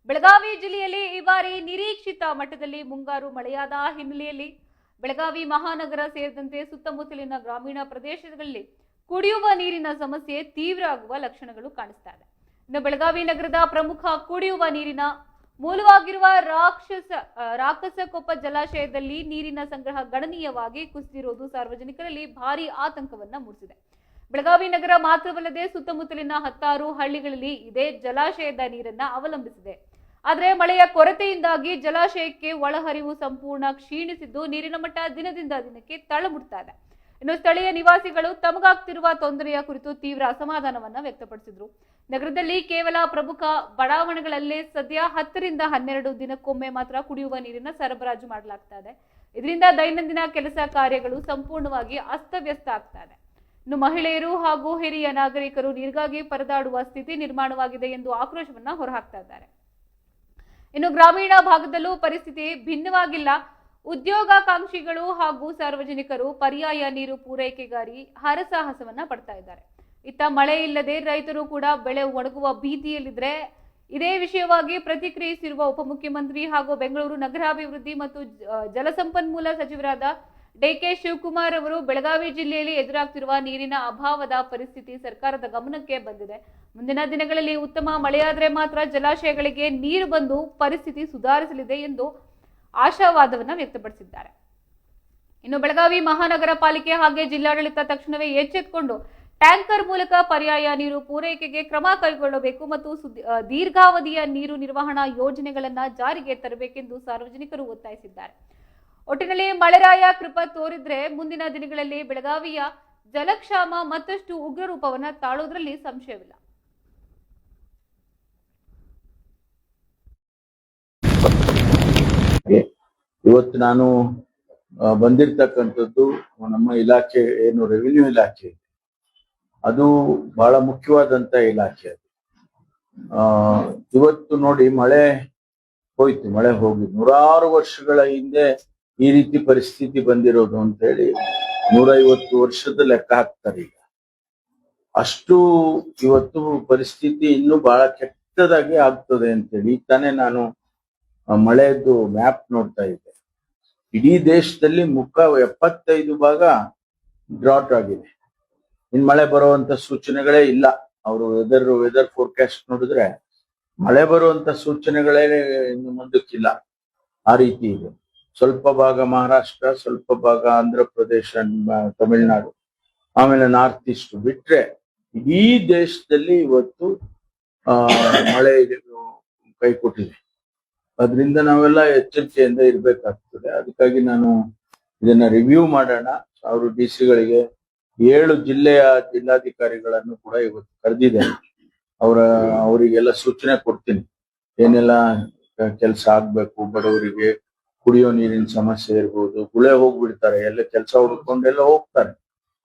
ಬೆಳಗಾವಿ ಜಿಲ್ಲೆಯಲ್ಲಿ ಈ ಬಾರಿ ನಿರೀಕ್ಷಿತ ಮಟ್ಟದಲ್ಲಿ ಮುಂಗಾರು ಮಳೆಯಾದ ಹಿನ್ನೆಲೆಯಲ್ಲಿ ಬೆಳಗಾವಿ ಮಹಾನಗರ ಸೇರಿದಂತೆ ಸುತ್ತಮುತ್ತಲಿನ ಗ್ರಾಮೀಣ ಪ್ರದೇಶಗಳಲ್ಲಿ ಕುಡಿಯುವ ನೀರಿನ ಸಮಸ್ಯೆ ತೀವ್ರ ಆಗುವ ಲಕ್ಷಣಗಳು ಕಾಣಿಸ್ತಾ ಇದೆ. ಇನ್ನು ಬೆಳಗಾವಿ ನಗರದ ಪ್ರಮುಖ ಕುಡಿಯುವ ನೀರಿನ ಮೂಲವಾಗಿರುವ ರಾಕಸಕೊಪ್ಪ ಜಲಾಶಯದಲ್ಲಿ ನೀರಿನ ಸಂಗ್ರಹ ಗಣನೀಯವಾಗಿ ಕುಸಿದಿರುವುದು ಸಾರ್ವಜನಿಕರಲ್ಲಿ ಭಾರೀ ಆತಂಕವನ್ನ ಮೂಡಿಸಿದೆ. ಬೆಳಗಾವಿ ನಗರ ಮಾತ್ರವಲ್ಲದೆ ಸುತ್ತಮುತ್ತಲಿನ 10 ಹಳ್ಳಿಗಳಲ್ಲಿ ಇದೇ ಜಲಾಶಯದ ನೀರನ್ನ ಅವಲಂಬಿಸಿದೆ. ಆದರೆ ಮಳೆಯ ಕೊರತೆಯಿಂದಾಗಿ ಜಲಾಶಯಕ್ಕೆ ಒಳಹರಿವು ಸಂಪೂರ್ಣ ಕ್ಷೀಣಿಸಿದ್ದು ನೀರಿನ ಮಟ್ಟ ದಿನದಿಂದ ದಿನಕ್ಕೆ ತಳಮುಡ್ತಾ ಇದೆ. ಇನ್ನು ಸ್ಥಳೀಯ ನಿವಾಸಿಗಳು ತಮಗಾಗ್ತಿರುವ ತೊಂದರೆಯ ಕುರಿತು ತೀವ್ರ ಅಸಮಾಧಾನವನ್ನ ವ್ಯಕ್ತಪಡಿಸಿದ್ರು. ನಗರದಲ್ಲಿ ಕೇವಲ ಪ್ರಮುಖ ಬಡಾವಣೆಗಳಲ್ಲೇ ಸದ್ಯ 10 ರಿಂದ 12 ದಿನಕ್ಕೊಮ್ಮೆ ಮಾತ್ರ ಕುಡಿಯುವ ನೀರಿನ ಸರಬರಾಜು ಮಾಡಲಾಗ್ತಾ ಇದೆ. ಇದರಿಂದ ದೈನಂದಿನ ಕೆಲಸ ಕಾರ್ಯಗಳು ಸಂಪೂರ್ಣವಾಗಿ ಅಸ್ತವ್ಯಸ್ತ ಆಗ್ತಾ ಇದೆ. ಇನ್ನು ಮಹಿಳೆಯರು ಹಾಗೂ ಹಿರಿಯ ನಾಗರಿಕರು ನೀರಿಗಾಗಿ ಪರದಾಡುವ ಸ್ಥಿತಿ ನಿರ್ಮಾಣವಾಗಿದೆ ಎಂದು ಆಕ್ರೋಶವನ್ನ ಹೊರಹಾಕ್ತಾ ಇದ್ದಾರೆ. ಇನ್ನು ಗ್ರಾಮೀಣ ಭಾಗದಲ್ಲೂ ಪರಿಸ್ಥಿತಿ ಭಿನ್ನವಾಗಿಲ್ಲ. ಉದ್ಯೋಗಾಕಾಂಕ್ಷಿಗಳು ಹಾಗೂ ಸಾರ್ವಜನಿಕರು ಪರ್ಯಾಯ ನೀರು ಪೂರೈಕೆಗಾಗಿ ಹರಸಾಹಸವನ್ನ ಪಡ್ತಾ ಇದ್ದಾರೆ. ಇತ್ತ ಮಳೆ ಇಲ್ಲದೆ ರೈತರು ಕೂಡ ಬೆಳೆ ಒಣಗುವ ಭೀತಿಯಲ್ಲಿದ್ರೆ ಇದೇ ವಿಷಯವಾಗಿ ಪ್ರತಿಕ್ರಿಯಿಸಿರುವ ಉಪಮುಖ್ಯಮಂತ್ರಿ ಹಾಗೂ ಬೆಂಗಳೂರು ನಗರಾಭಿವೃದ್ಧಿ ಮತ್ತು ಜಲಸಂಪನ್ಮೂಲ ಸಚಿವರಾದ ಡಿ.ಕೆ. ಶಿವಕುಮಾರ್ ಅವರು ಬೆಳಗಾವಿ ಜಿಲ್ಲೆಯಲ್ಲಿ ಎದುರಾಗ್ತಿರುವ ನೀರಿನ ಅಭಾವದ ಪರಿಸ್ಥಿತಿ ಸರ್ಕಾರದ ಗಮನಕ್ಕೆ ಬಂದಿದೆ. ಮುಂದಿನ ದಿನಗಳಲ್ಲಿ ಉತ್ತಮ ಮಳೆಯಾದರೆ ಮಾತ್ರ ಜಲಾಶಯಗಳಿಗೆ ನೀರು ಬಂದು ಪರಿಸ್ಥಿತಿ ಸುಧಾರಿಸಲಿದೆ ಎಂದು ಆಶಾವಾದವನ್ನ ವ್ಯಕ್ತಪಡಿಸಿದ್ದಾರೆ. ಇನ್ನು ಬೆಳಗಾವಿ ಮಹಾನಗರ ಪಾಲಿಕೆ ಹಾಗೆ ಜಿಲ್ಲಾಡಳಿತ ತಕ್ಷಣವೇ ಎಚ್ಚೆತ್ತುಕೊಂಡು ಟ್ಯಾಂಕರ್ ಮೂಲಕ ಪರ್ಯಾಯ ನೀರು ಪೂರೈಕೆಗೆ ಕ್ರಮ ಕೈಗೊಳ್ಳಬೇಕು ಮತ್ತು ದೀರ್ಘಾವಧಿಯ ನೀರು ನಿರ್ವಹಣಾ ಯೋಜನೆಗಳನ್ನ ಜಾರಿಗೆ ತರಬೇಕೆಂದು ಸಾರ್ವಜನಿಕರು ಒತ್ತಾಯಿಸಿದ್ದಾರೆ. ಒಟ್ಟಿನಲ್ಲಿ ಮಳೆರಾಯ ಕೃಪಾ ತೋರಿದ್ರೆ ಮುಂದಿನ ದಿನಗಳಲ್ಲಿ ಬೆಳಗಾವಿಯ ಜಲಕ್ಷಾಮ ಮತ್ತಷ್ಟು ಉಗ್ರ ರೂಪವನ್ನ ತಾಳೋದ್ರಲ್ಲಿ ಸಂಶಯವಿಲ್ಲ. ಇವತ್ತು ನಾನು ಬಂದಿರ್ತಕ್ಕಂಥದ್ದು ನಮ್ಮ ಇಲಾಖೆ ಏನು ರೆವಿನ್ಯೂ ಇಲಾಖೆ, ಅದು ಬಹಳ ಮುಖ್ಯವಾದಂತ ಇಲಾಖೆ. ಇವತ್ತು ನೋಡಿ ಮಳೆ ಹೋಯ್ತು, ಮಳೆ ಹೋಗಿ 100 ವರ್ಷಗಳ ಹಿಂದೆ ಈ ರೀತಿ ಪರಿಸ್ಥಿತಿ ಬಂದಿರೋದು ಅಂತ ಹೇಳಿ 150 ವರ್ಷದ ಲೆಕ್ಕ ಹಾಕ್ತಾರೆ. ಈಗ ಅಷ್ಟು ಇವತ್ತು ಪರಿಸ್ಥಿತಿ ಇನ್ನೂ ಬಹಳ ಕೆಟ್ಟದಾಗಿ ಆಗ್ತದೆ ಅಂತೇಳಿ ಈಗ ತಾನೇ ನಾನು ಮಳೆಯದ್ದು ಮ್ಯಾಪ್ ನೋಡ್ತಾ ಇದ್ದೆ. ಇಡೀ ದೇಶದಲ್ಲಿ 75 ಭಾಗ ಡ್ರಾಟ್ ಆಗಿದೆ. ಇನ್ ಮಳೆ ಬರುವಂತ ಸೂಚನೆಗಳೇ ಇಲ್ಲ. ಅವರು ವೆದರ್ ಫೋರ್ಕಾಸ್ಟ್ ನೋಡಿದ್ರೆ ಮಳೆ ಬರುವಂತ ಸೂಚನೆಗಳೇ ಇನ್ನು ಮುಂದಕ್ಕಿಲ್ಲ. ಆ ರೀತಿ ಇದೆ. ಸ್ವಲ್ಪ ಭಾಗ ಮಹಾರಾಷ್ಟ್ರ, ಸ್ವಲ್ಪ ಭಾಗ ಆಂಧ್ರ ಪ್ರದೇಶ, ತಮಿಳುನಾಡು, ಆಮೇಲೆ ನಾರ್ತ್ ಈಸ್ಟ್ ಬಿಟ್ರೆ ಇಡೀ ದೇಶದಲ್ಲಿ ಇವತ್ತು ಮಳೆ ಕೈ ಕೊಟ್ಟಿದೆ. ಅದರಿಂದ ನಾವೆಲ್ಲ ಎಚ್ಚರಿಕೆಯಿಂದ ಇರ್ಬೇಕಾಗ್ತದೆ. ಅದಕ್ಕಾಗಿ ನಾನು ಇದನ್ನ ರಿವ್ಯೂ ಮಾಡೋಣ. ಅವರು ಡಿ.ಸಿ.ಗಳಿಗೆ 7 ಜಿಲ್ಲೆಯ ಜಿಲ್ಲಾಧಿಕಾರಿಗಳನ್ನು ಕೂಡ ಇವತ್ತು ಕರೆದಿದ್ದೇನೆ. ಅವರಿಗೆಲ್ಲ ಸೂಚನೆ ಕೊಡ್ತೀನಿ, ಏನೆಲ್ಲ ಕೆಲಸ ಆಗ್ಬೇಕು. ಬಡವರಿಗೆ ಕುಡಿಯೋ ನೀರಿನ ಸಮಸ್ಯೆ ಇರ್ಬೋದು, ಗುಳೆ ಹೋಗ್ಬಿಡ್ತಾರೆ, ಎಲ್ಲ ಕೆಲಸ ಹುಡ್ಕೊಂಡೆಲ್ಲ ಹೋಗ್ತಾರೆ.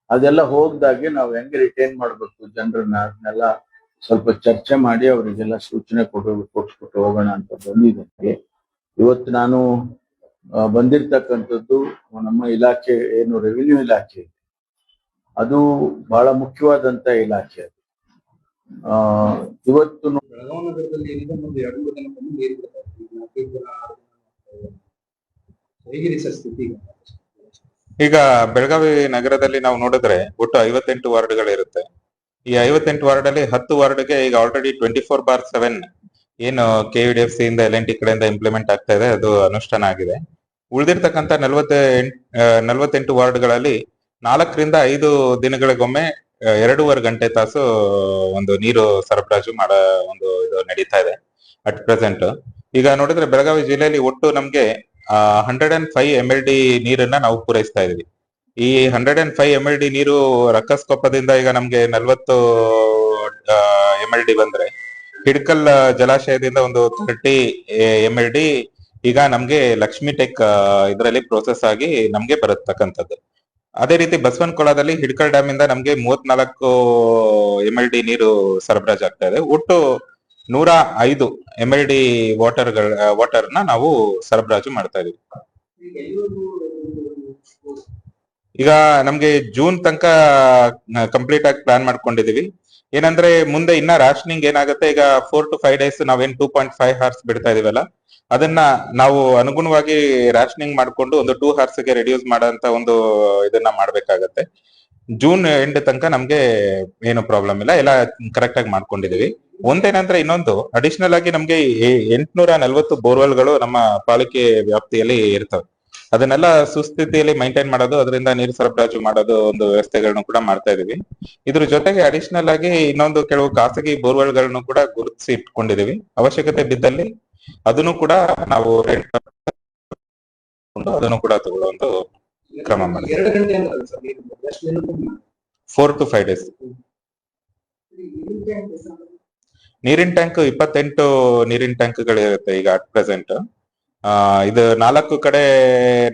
ಅದೆಲ್ಲ ಹೋಗ್ದಾಗೆ ನಾವು ಹೆಂಗೆ ರಿಟೈನ್ ಮಾಡ್ಬೇಕು ಜನರನ್ನ, ಅದನ್ನೆಲ್ಲ ಸ್ವಲ್ಪ ಚರ್ಚೆ ಮಾಡಿ ಅವರಿಗೆಲ್ಲ ಸೂಚನೆ ಕೊಟ್ಬಿಟ್ಟು ಹೋಗೋಣ ಅಂತ ಬಂದಿದ್ದೇನೆ. ಇವತ್ತು ನಾನು ಬಂದಿರ್ತಕ್ಕಂಥದ್ದು ನಮ್ಮ ಇಲಾಖೆ ಏನು ರೆವಿನ್ಯೂ ಇಲಾಖೆ, ಅದು ಬಹಳ ಮುಖ್ಯವಾದಂತ ಇಲಾಖೆ. ಇವತ್ತು ಬೆಳಗಾವಿ ನಗರದಲ್ಲಿ ಏನಿದೆ ಒಂದು 2-3 ದಿನ ನೀರು ಹೇಗಿದೆ ಸರ್ ಸ್ಥಿತಿ? ಈಗ ಬೆಳಗಾವಿ ನಗರದಲ್ಲಿ ನಾವು ನೋಡಿದ್ರೆ ಒಟ್ಟು 58 ವಾರ್ಡ್ಗಳಿರುತ್ತೆ. ಈ 58 ವಾರ್ಡ್ ಅಲ್ಲಿ 10 ವಾರ್ಡ್ಗೆ ಈಗ ಆಲ್ರೆಡಿ 24/7 ಏನು KVDFC ಇಂದ LNT ಕಡೆಯಿಂದ ಇಂಪ್ಲಿಮೆಂಟ್ ಆಗ್ತಾ ಇದೆ, ಅದು ಅನುಷ್ಠಾನ ಆಗಿದೆ. ಉಳಿದಿರ್ತಕ್ಕಂಥ 48 ವಾರ್ಡ್ಗಳಲ್ಲಿ 4 ರಿಂದ 5 ದಿನಗಳಿಗೊಮ್ಮೆ 2.5 ಗಂಟೆ ತಾಸು ಒಂದು ನೀರು ಸರಬರಾಜು ಮಾಡೋ ಒಂದು ಇದು ನಡೀತಾ ಇದೆ ಅಟ್ ಪ್ರೆಸೆಂಟ್. ಈಗ ನೋಡಿದ್ರೆ ಬೆಳಗಾವಿ ಜಿಲ್ಲೆಯಲ್ಲಿ ಒಟ್ಟು ನಮ್ಗೆ 105 MLD ನೀರನ್ನ ನಾವು ಪೂರೈಸ್ತಾ ಇದೀವಿ. ಈ 105 MLD ನೀರು ರಕ್ಕಸ್ಕೊಪ್ಪದಿಂದ ಈಗ ನಮ್ಗೆ 40 MLD ಬಂದ್ರೆ, ಹಿಡ್ಕಲ್ ಜಲಾಶಯದಿಂದ ಒಂದು 30 MLD ಈಗ ನಮ್ಗೆ ಲಕ್ಷ್ಮಿ ಟೆಕ್ ಇದರಲ್ಲಿ ಪ್ರೋಸೆಸ್ ಆಗಿ ನಮ್ಗೆ ಬರತಕ್ಕಂಥದ್ದು. ಅದೇ ರೀತಿ ಬಸವನಕೊಳದಲ್ಲಿ ಹಿಡ್ಕಲ್ ಡ್ಯಾಮ್ ಇಂದ ನಮ್ಗೆ 34 MLD ನೀರು ಸರಬರಾಜು ಆಗ್ತಾ ಇದೆ. ಒಟ್ಟು 105 MLD ವಾಟರ್ನ ನಾವು ಸರಬರಾಜು ಮಾಡ್ತಾ ಇದೀವಿ. ಈಗ ನಮ್ಗೆ ಜೂನ್ ತನಕ ಕಂಪ್ಲೀಟ್ ಆಗಿ ಪ್ಲಾನ್ ಮಾಡ್ಕೊಂಡಿದೀವಿ. ಏನಂದ್ರೆ ಮುಂದೆ ಇನ್ನ ರಾಷನಿಂಗ್ ಏನಾಗುತ್ತೆ, ಈಗ 4 to 5 days ನಾವೇನ್ 2.5 hours ಬಿಡ್ತಾ ಇದೀವಲ್ಲ, ಅದನ್ನ ನಾವು ಅನುಗುಣವಾಗಿ ರಾಷನಿಂಗ್ ಮಾಡ್ಕೊಂಡು ಒಂದು 2 hours ಗೆ ರೆಡ್ಯೂಸ್ ಮಾಡೋಂತ ಒಂದು ಇದನ್ನ ಮಾಡ್ಬೇಕಾಗತ್ತೆ. ಜೂನ್ ಎಂಡ್ ತನಕ ನಮ್ಗೆ ಏನು ಪ್ರಾಬ್ಲಮ್ ಇಲ್ಲ, ಎಲ್ಲ ಕರೆಕ್ಟ್ ಆಗಿ ಮಾಡ್ಕೊಂಡಿದೀವಿ. ಒಂದೇನಂದ್ರೆ ಇನ್ನೊಂದು ಅಡಿಷನಲ್ ಆಗಿ ನಮ್ಗೆ 840 ಬೋರ್ವೆಲ್ಗಳು ನಮ್ಮ ಪಾಲಿಕೆ ವ್ಯಾಪ್ತಿಯಲ್ಲಿ ಇರ್ತವೆ. ಅದನ್ನೆಲ್ಲ ಸುಸ್ಥಿತಿಯಲ್ಲಿ ಮೈಂಟೈನ್ ಮಾಡೋದು, ಅದರಿಂದ ನೀರು ಸರಬರಾಜು ಮಾಡೋದು ಒಂದು ವ್ಯವಸ್ಥೆಗಳನ್ನು ಕೂಡ ಮಾಡ್ತಾ ಇದೀವಿ. ಇದ್ರ ಜೊತೆಗೆ ಅಡಿಷನಲ್ ಆಗಿ ಇನ್ನೊಂದು ಕೆಲವು ಖಾಸಗಿ ಬೋರ್ವೆಲ್ಗಳನ್ನು ಕೂಡ ಗುರುತಿಸಿ ಇಟ್ಕೊಂಡಿದೀವಿ. ಅವಶ್ಯಕತೆ ಬಿದ್ದಲ್ಲಿ ಅದನ್ನು ಕೂಡ ನಾವು ಅದನ್ನು ಕೂಡ ತಗೊಳ್ಳುವಂತ ಕ್ರಮ ಮಾಡಿದ್ವಿ. 2 ಗಂಟೆ ಏನಲ್ಲ ಸರ್ ನೀರು ಎಷ್ಟು ದಿನ ತುಂಬ? 4 to 5 days. ನೀರಿನ ಟ್ಯಾಂಕ್ 28 ನೀರಿನ ಟ್ಯಾಂಕ್ಗಳಿರುತ್ತೆ ಈಗ ಅಟ್ ಪ್ರೆಸೆಂಟ್. ಇದು 4 ಕಡೆ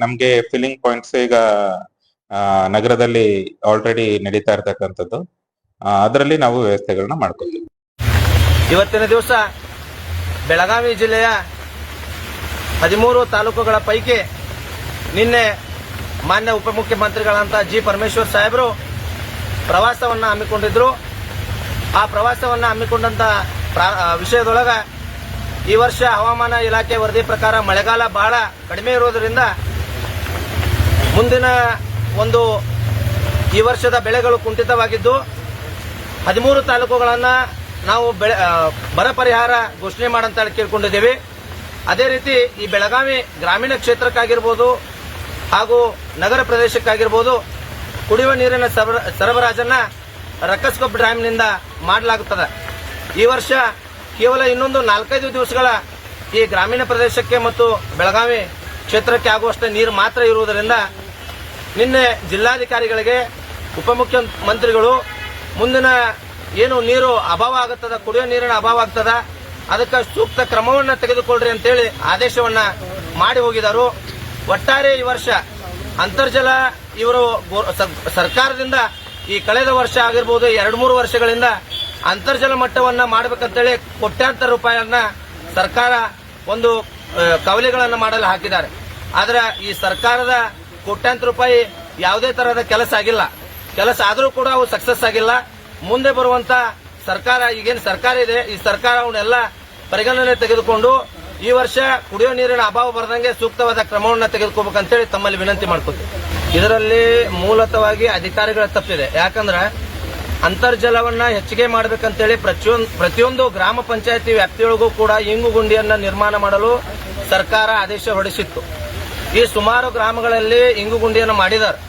ನಮ್ಗೆ ಫಿಲ್ಲಿಂಗ್ ಪಾಯಿಂಟ್ಸ್ ಈಗ ನಗರದಲ್ಲಿ ಆಲ್ರೆಡಿ ನಡೀತಾ ಇರ್ತಕ್ಕಂಥದ್ದು. ಅದರಲ್ಲಿ ನಾವು ವ್ಯವಸ್ಥೆಗಳನ್ನ ಮಾಡ್ಕೊತೀವಿ. ಇವತ್ತಿನ ದಿವಸ ಬೆಳಗಾವಿ ಜಿಲ್ಲೆಯ 13 ತಾಲೂಕುಗಳ ಪೈಕಿ ನಿನ್ನೆ ಮಾನ್ಯ ಉಪಮುಖ್ಯಮಂತ್ರಿಗಳಂತ ಜಿ ಪರಮೇಶ್ವರ್ ಸಾಹೇಬರು ಪ್ರವಾಸವನ್ನ ಹಮ್ಮಿಕೊಂಡಿದ್ರು. ಆ ಪ್ರವಾಸವನ್ನ ಹಮ್ಮಿಕೊಂಡಂತ ವಿಷಯದೊಳಗ ಈ ವರ್ಷ ಹವಾಮಾನ ಇಲಾಖೆ ವರದಿ ಪ್ರಕಾರ ಮಳೆಗಾಲ ಬಹಳ ಕಡಿಮೆ ಇರುವುದರಿಂದ ಮುಂದಿನ ಒಂದು ಈ ವರ್ಷದ ಬೆಳೆಗಳು ಕುಂಠಿತವಾಗಿದ್ದು 13 ತಾಲೂಕುಗಳನ್ನ ನಾವು ಬರ ಪರಿಹಾರ ಘೋಷಣೆ ಮಾಡಂತ ಕೇಳ್ಕೊಂಡಿದ್ದೇವೆ. ಅದೇ ರೀತಿ ಈ ಬೆಳಗಾವಿ ಗ್ರಾಮೀಣ ಕ್ಷೇತ್ರಕ್ಕಾಗಿರ್ಬೋದು ಹಾಗೂ ನಗರ ಪ್ರದೇಶಕ್ಕಾಗಿರ್ಬೋದು ಕುಡಿಯುವ ನೀರಿನ ಸರಬರಾಜನ್ನ ರಕ್ಕಸ್ಕೊಪ್ಪ ಡ್ಯಾಮ್ನಿಂದ ಮಾಡಲಾಗುತ್ತದೆ. ಈ ವರ್ಷ ಕೇವಲ ಇನ್ನೊಂದು 4-5 ದಿವಸಗಳ ಈ ಗ್ರಾಮೀಣ ಪ್ರದೇಶಕ್ಕೆ ಮತ್ತು ಬೆಳಗಾವಿ ಕ್ಷೇತ್ರಕ್ಕೆ ಆಗುವಷ್ಟು ನೀರು ಮಾತ್ರ ಇರುವುದರಿಂದ ನಿನ್ನೆ ಜಿಲ್ಲಾಧಿಕಾರಿಗಳಿಗೆ ಉಪಮುಖ್ಯಮಂತ್ರಿಗಳು ಮುಂದಿನ ಏನು ನೀರು ಅಭಾವ ಆಗುತ್ತದ, ಕುಡಿಯುವ ನೀರಿನ ಅಭಾವ ಆಗ್ತದ, ಅದಕ್ಕೆ ಸೂಕ್ತ ಕ್ರಮವನ್ನು ತೆಗೆದುಕೊಳ್ಳ್ರಿ ಅಂತೇಳಿ ಆದೇಶವನ್ನ ಮಾಡಿ ಹೋಗಿದರು. ಒಟ್ಟಾರೆ ಈ ವರ್ಷ ಅಂತರ್ಜಲ ಇವರು ಸರ್ಕಾರದಿಂದ ಈ ಕಳೆದ ವರ್ಷ ಆಗಿರ್ಬೋದು 2-3 ವರ್ಷಗಳಿಂದ ಅಂತರ್ಜಲ ಮಟ್ಟವನ್ನ ಮಾಡಬೇಕಂತೇಳಿ ಕೋಟ್ಯಾಂತರ ರೂಪಾಯಿಯನ್ನ ಸರ್ಕಾರ ಒಂದು ಕವಲಿಗಳನ್ನ ಮಾಡಲು ಹಾಕಿದ್ದಾರೆ. ಆದ್ರೆ ಈ ಸರ್ಕಾರದ ಕೋಟ್ಯಾಂತರ ರೂಪಾಯಿ ಯಾವುದೇ ತರಹದ ಕೆಲಸ ಆಗಿಲ್ಲ. ಕೆಲಸ ಆದರೂ ಕೂಡ ಅವು ಸಕ್ಸಸ್ ಆಗಿಲ್ಲ. ಮುಂದೆ ಬರುವಂತ ಸರ್ಕಾರ, ಈಗೇನು ಸರ್ಕಾರ ಇದೆ, ಈ ಸರ್ಕಾರ ಅವನ್ನೆಲ್ಲ ಪರಿಗಣನೆ ತೆಗೆದುಕೊಂಡು ಈ ವರ್ಷ ಕುಡಿಯೋ ನೀರಿನ ಅಭಾವ ಬರದಂಗೆ ಸೂಕ್ತವಾದ ಕ್ರಮವನ್ನು ತೆಗೆದುಕೋಬೇಕಂತೇಳಿ ತಮ್ಮಲ್ಲಿ ವಿನಂತಿ ಮಾಡ್ಕೊತೀವಿ. ಇದರಲ್ಲಿ ಮೂಲತಃವಾಗಿ ಅಧಿಕಾರಿಗಳ ತಪ್ಪಿದೆ. ಯಾಕಂದ್ರೆ ಅಂತರ್ಜಲವನ್ನ ಹೆಚ್ಚಿಗೆ ಮಾಡಬೇಕಂತೇಳಿ ಪ್ರತಿಯೊಂದು ಗ್ರಾಮ ಪಂಚಾಯತಿ ವ್ಯಾಪ್ತಿಯೊಳಗೂ ಕೂಡ ಇಂಗು ಗುಂಡಿಯನ್ನ ನಿರ್ಮಾಣ ಮಾಡಲು ಸರ್ಕಾರ ಆದೇಶ ಹೊರಡಿಸಿತ್ತು. ಈ ಸುಮಾರು ಗ್ರಾಮಗಳಲ್ಲಿ ಇಂಗು ಗುಂಡಿಯನ್ನು ಮಾಡಿದ್ದಾರೆ.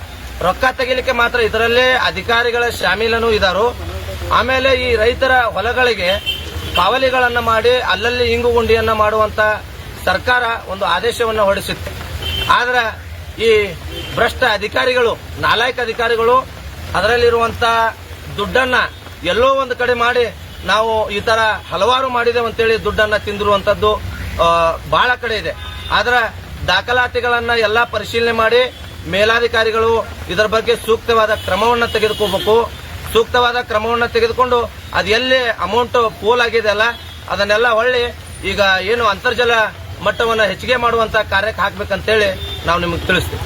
ರೊಕ್ಕ ತೆಗಿಲಿಕ್ಕೆ ಮಾತ್ರ ಇದರಲ್ಲೇ ಅಧಿಕಾರಿಗಳ ಶಾಮೀಲನೂ ಇದ್ದಾರು. ಆಮೇಲೆ ಈ ರೈತರ ಹೊಲಗಳಿಗೆ ಕಾವಲಿಗಳನ್ನ ಮಾಡಿ ಅಲ್ಲಲ್ಲಿ ಇಂಗು ಗುಂಡಿಯನ್ನ ಮಾಡುವಂತ ಸರ್ಕಾರ ಒಂದು ಆದೇಶವನ್ನು ಹೊರಡಿಸಿತ್ತು. ಆದ್ರೆ ಈ ಭ್ರಷ್ಟ ಅಧಿಕಾರಿಗಳು, ನಾಲಾಯಕ ಅಧಿಕಾರಿಗಳು ಅದರಲ್ಲಿರುವಂತ ದುಡ್ಡನ್ನ ಎಲ್ಲೋ ಒಂದು ಕಡೆ ಮಾಡಿ ನಾವು ಈ ತರ ಹಲವಾರು ಮಾಡಿದೇವೆ ಅಂತೇಳಿ ದುಡ್ಡನ್ನ ತಿಂದಿರುವಂತದ್ದು ಬಹಳ ಕಡೆ ಇದೆ. ಆದ್ರೆ ದಾಖಲಾತಿಗಳನ್ನ ಎಲ್ಲಾ ಪರಿಶೀಲನೆ ಮಾಡಿ ಮೇಲಾಧಿಕಾರಿಗಳು ಇದರ ಬಗ್ಗೆ ಸೂಕ್ತವಾದ ಕ್ರಮವನ್ನು ತೆಗೆದುಕೋಬೇಕು. ಸೂಕ್ತವಾದ ಕ್ರಮವನ್ನು ತೆಗೆದುಕೊಂಡು ಅದು ಎಲ್ಲಿ ಅಮೌಂಟ್ ಪೋಲ್ ಆಗಿದೆ ಅಲ್ಲ ಅದನ್ನೆಲ್ಲ ಹೊಳ್ಳಿ ಈಗ ಏನು ಅಂತರ್ಜಲ ಮಟ್ಟವನ್ನು ಹೆಚ್ಚಿಗೆ ಮಾಡುವಂತ ಕಾರ್ಯಕ್ಕೆ ಹಾಕ್ಬೇಕಂತೇಳಿ ನಾವು ನಿಮಗೆ ತಿಳಿಸ್ತೀವಿ.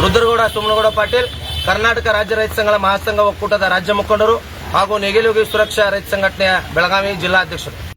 ರುದ್ರಗೌಡ ಸೋಮನಗೌಡ ಪಾಟೀಲ್, ಕರ್ನಾಟಕ ರಾಜ್ಯ ರೈತ ಸಂಘಗಳ ಮಹಾಸಂಘ ಒಕ್ಕೂಟದ ರಾಜ್ಯ ಮುಖಂಡರು ಹಾಗೂ ನೇಗಿಲುಗಿ ಸುರಕ್ಷಾ ರೈತ ಸಂಘಟನೆಯ ಬೆಳಗಾವಿ ಜಿಲ್ಲಾಧ್ಯಕ್ಷರು.